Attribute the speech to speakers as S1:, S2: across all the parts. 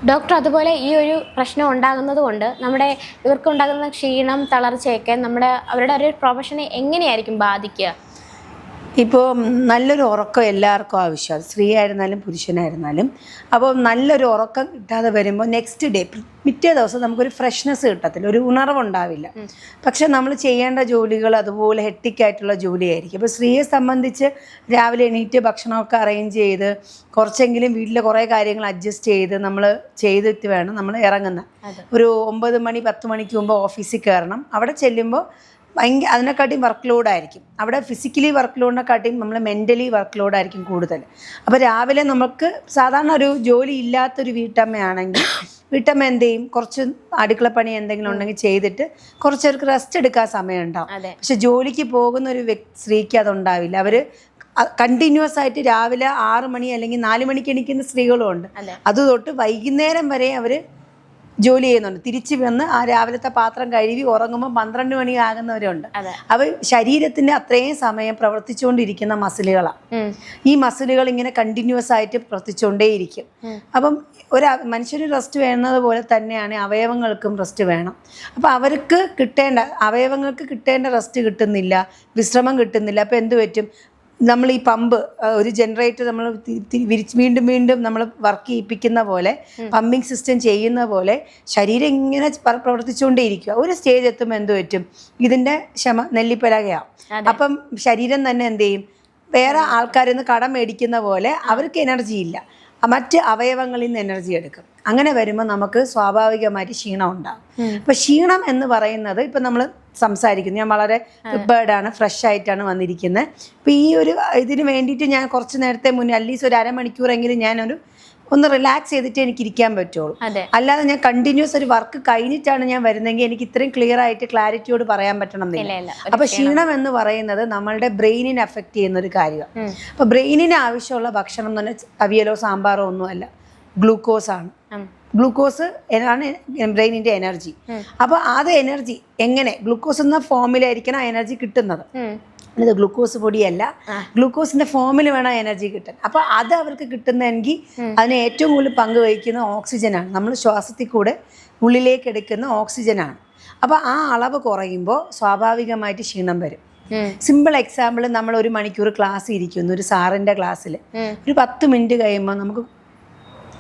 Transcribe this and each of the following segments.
S1: Doctor, അതുപോലെ ഈ ഒരു പ്രശ്നം ഉണ്ടാകുന്നത് കൊണ്ട് ഇവർക്കുണ്ടാകുന്ന ക്ഷീണം, തളർച്ചയൊക്കെ അവരുടെ ഒരു പ്രൊഫഷനെ എങ്ങനെയായിരിക്കും ബാധിക്കുക?
S2: ഇപ്പോൾ നല്ലൊരു ഉറക്കം എല്ലാവർക്കും ആവശ്യമാണ്, സ്ത്രീ ആയിരുന്നാലും പുരുഷനായിരുന്നാലും. അപ്പോൾ നല്ലൊരു ഉറക്കം കിട്ടാതെ വരുമ്പോൾ നെക്സ്റ്റ് ഡേ, പിറ്റേ ദിവസം നമുക്കൊരു ഫ്രഷ്നെസ് കിട്ടത്തില്ല, ഒരു ഉണർവുണ്ടാവില്ല. പക്ഷെ നമ്മൾ ചെയ്യേണ്ട ജോലികൾ അതുപോലെ ഹെക്ടിക്കായിട്ടുള്ള ജോലിയായിരിക്കും. അപ്പോൾ സ്ത്രീയെ സംബന്ധിച്ച് രാവിലെ എണീറ്റ് ഭക്ഷണമൊക്കെ അറേഞ്ച് ചെയ്ത് കുറച്ചെങ്കിലും വീട്ടിലെ കുറേ കാര്യങ്ങൾ അഡ്ജസ്റ്റ് ചെയ്ത് നമ്മൾ ചെയ്തിട്ട് വേണം നമ്മൾ ഇറങ്ങുന്നത്. ഒരു 9 മണി 10 മണിക്ക് മുമ്പ് ഓഫീസിൽ കയറണം. അവിടെ ചെല്ലുമ്പോൾ അതിനെക്കാട്ടിയും വർക്ക് ലോഡായിരിക്കും. അവിടെ ഫിസിക്കലി വർക്ക് ലോഡിനെക്കാട്ടിയും നമ്മൾ മെൻ്റലി വർക്ക് ലോഡായിരിക്കും കൂടുതൽ. അപ്പോൾ രാവിലെ നമുക്ക് സാധാരണ ഒരു ജോലി ഇല്ലാത്തൊരു വീട്ടമ്മയാണെങ്കിൽ വീട്ടമ്മ എന്ത് ചെയ്യും, കുറച്ച് അടുക്കളപ്പണി എന്തെങ്കിലും ഉണ്ടെങ്കിൽ ചെയ്തിട്ട് കുറച്ചവർക്ക് റെസ്റ്റ് എടുക്കാൻ സമയം ഉണ്ടാവും. പക്ഷെ ജോലിക്ക് പോകുന്ന ഒരു സ്ത്രീക്ക് അതുണ്ടാവില്ല. അവർ കണ്ടിന്യൂസ് ആയിട്ട് രാവിലെ 6 മണി അല്ലെങ്കിൽ 4 മണിക്ക് എണീക്കുന്ന സ്ത്രീകളും ഉണ്ട്. അത് തൊട്ട് വൈകുന്നേരം വരെ അവർ ജോലി ചെയ്യുന്നുണ്ട്. തിരിച്ചു വന്ന് ആ രാവിലത്തെ പാത്രം കഴുകി ഉറങ്ങുമ്പോൾ 12 മണി ആകുന്നവരുണ്ട്. അവ ശരീരത്തിന്റെ അത്രയും സമയം പ്രവർത്തിച്ചുകൊണ്ടിരിക്കുന്ന മസിലുകളാണ്. ഈ മസിലുകൾ ഇങ്ങനെ കണ്ടിന്യൂസ് ആയിട്ട് പ്രവർത്തിച്ചുകൊണ്ടേയിരിക്കും. അപ്പം മനുഷ്യന് റെസ്റ്റ് വേണ്ടത് പോലെ തന്നെയാണ് അവയവങ്ങൾക്കും റെസ്റ്റ് വേണം. അപ്പം അവയവങ്ങൾക്ക് കിട്ടേണ്ട റെസ്റ്റ് കിട്ടുന്നില്ല, വിശ്രമം കിട്ടുന്നില്ല. അപ്പം എന്ത് പറ്റും, നമ്മൾ ഈ പമ്പ്, ഒരു ജനറേറ്റർ നമ്മൾ വീണ്ടും വീണ്ടും നമ്മൾ വർക്ക് ചെയ്യിപ്പിക്കുന്ന പോലെ, പമ്പിങ് സിസ്റ്റം ചെയ്യുന്ന പോലെ ശരീരം ഇങ്ങനെ പ്രവർത്തിച്ചുകൊണ്ടേയിരിക്കുക. ഒരു സ്റ്റേജ് എത്തുമ്പോൾ എന്ത് പറ്റും, ഇതിൻ്റെ നെല്ലിപ്പലകയാവും. അപ്പം ശരീരം തന്നെ എന്ത് ചെയ്യും, വേറെ ആൾക്കാരിൽ നിന്ന് കടം മേടിക്കുന്ന പോലെ അവർക്ക് എനർജി ഇല്ല, മറ്റ് അവയവങ്ങളിൽ നിന്ന് എനർജി എടുക്കും. അങ്ങനെ വരുമ്പോൾ നമുക്ക് സ്വാഭാവികമായിട്ട് ക്ഷീണം ഉണ്ടാകും. അപ്പം ക്ഷീണം എന്ന് പറയുന്നത്, ഇപ്പം നമ്മൾ സംസാരിക്കുന്നു, ഞാൻ വളരെ പ്രിപ്പയർഡാണ്, ഫ്രഷ് ആയിട്ടാണ് വന്നിരിക്കുന്നത്. അപ്പോൾ ഈ ഒരു ഇതിന് വേണ്ടിയിട്ട് ഞാൻ കുറച്ച് നേരത്തെ മുന്നേ അറ്റ്ലീസ്റ്റ് ഒരു അരമണിക്കൂറെങ്കിലും ഒന്ന് റിലാക്സ് ചെയ്തിട്ട് എനിക്ക് ഇരിക്കാൻ പറ്റുള്ളൂ. അല്ലാതെ ഞാൻ കണ്ടിന്യൂസ് ഒരു വർക്ക് കഴിഞ്ഞിട്ടാണ് ഞാൻ വരുന്നതെങ്കിൽ എനിക്ക് ഇത്രയും ക്ലിയർ ആയിട്ട് ക്ലാരിറ്റിയോട് പറയാൻ പറ്റണമെന്നില്ല. അപ്പൊ ക്ഷീണം എന്ന് പറയുന്നത് നമ്മളുടെ ബ്രെയിനിനെ അഫക്റ്റ് ചെയ്യുന്ന ഒരു കാര്യമാണ്. അപ്പൊ ബ്രെയിനിന് ആവശ്യമുള്ള ഭക്ഷണം എന്ന് പറഞ്ഞാൽ അവിയലോ സാമ്പാറോ ഒന്നുമല്ല, ഗ്ലൂക്കോസ് ആണ്. ഗ്ലൂക്കോസ് ആണ് ബ്രെയിനിന്റെ എനർജി. അപ്പൊ അത് എനർജി എങ്ങനെ ഗ്ലൂക്കോസ് എന്ന ഫോമിലായിരിക്കണം ആ എനർജി കിട്ടുന്നത്. ഇത് ഗ്ലൂക്കോസ് പൊടിയല്ല, ഗ്ലൂക്കോസിന്റെ ഫോമിൽ വേണം എനർജി കിട്ടാൻ. അപ്പൊ അത് അവർക്ക് കിട്ടുന്നതെങ്കിൽ അതിന് ഏറ്റവും കൂടുതൽ പങ്ക് വഹിക്കുന്ന ഓക്സിജനാണ്. നമ്മൾ ശ്വാസത്തിൽ കൂടെ ഉള്ളിലേക്ക് എടുക്കുന്ന ഓക്സിജനാണ്. അപ്പൊ ആ അളവ് കുറയുമ്പോൾ സ്വാഭാവികമായിട്ട് ക്ഷീണം വരും. സിമ്പിൾ എക്സാമ്പിൾ, നമ്മൾ 1 മണിക്കൂർ ക്ലാസ് ഇരിക്കുന്നു ഒരു സാറിന്റെ ക്ലാസ്സിൽ, ഒരു 10 മിനിറ്റ് കഴിയുമ്പോൾ നമുക്ക്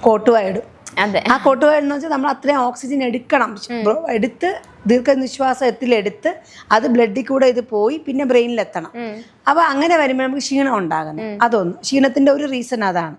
S2: കോട്ടുവായിടും. ആ കോട്ടുവായെന്ന് വെച്ചാൽ നമ്മൾ അത്രയും ഓക്സിജൻ എടുക്കണം, എടുത്ത് ദീർഘനിശ്വാസത്തിലെടുത്ത് അത് ബ്ലഡിൽ കൂടെ ഇത് പോയി പിന്നെ ബ്രെയിനിലെത്തണം. അപ്പൊ അങ്ങനെ വരുമ്പോൾ നമുക്ക് ക്ഷീണം ഉണ്ടാകുന്നത്. അതൊന്ന് ക്ഷീണത്തിന്റെ ഒരു റീസൺ അതാണ്.